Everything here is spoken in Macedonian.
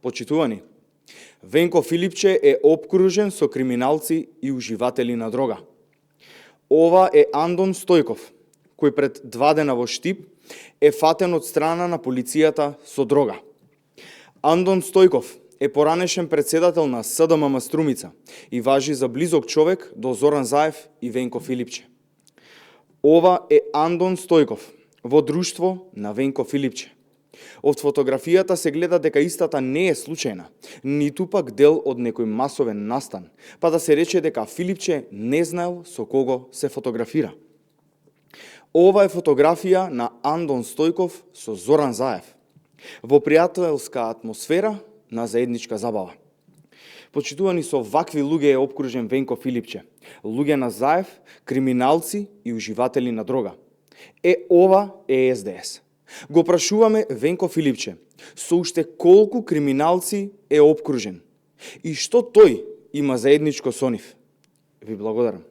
Почитувани, Венко Филипче е опкружен со криминалци и уживатели на дрога. Ова е Андон Стојков, кој пред 2 дена во Штип е фатен од страна на полицијата со дрога. Андон Стојков е поранешен председател на СДММ Струмица и важи за близок човек до Зоран Заев и Венко Филипче. Ова е Андон Стојков во друштво на Венко Филипче. Од фотографијата се гледа дека истата не е случајна, ниту пак дел од некој масовен настан, па да се рече дека Филипче не знаел со кого се фотографира. Ова е фотографија на Андон Стојков со Зоран Заев, во пријателска атмосфера на заедничка забава. Почитувани, со вакви луѓе е опкружен Венко Филипче, луѓе на Заев, криминалци и уживатели на дрога. Ова е СДС. Го прашуваме Венко Филипче, со уште колку криминалци е опкружен и што тој има заедничко со нив? Ви благодарам.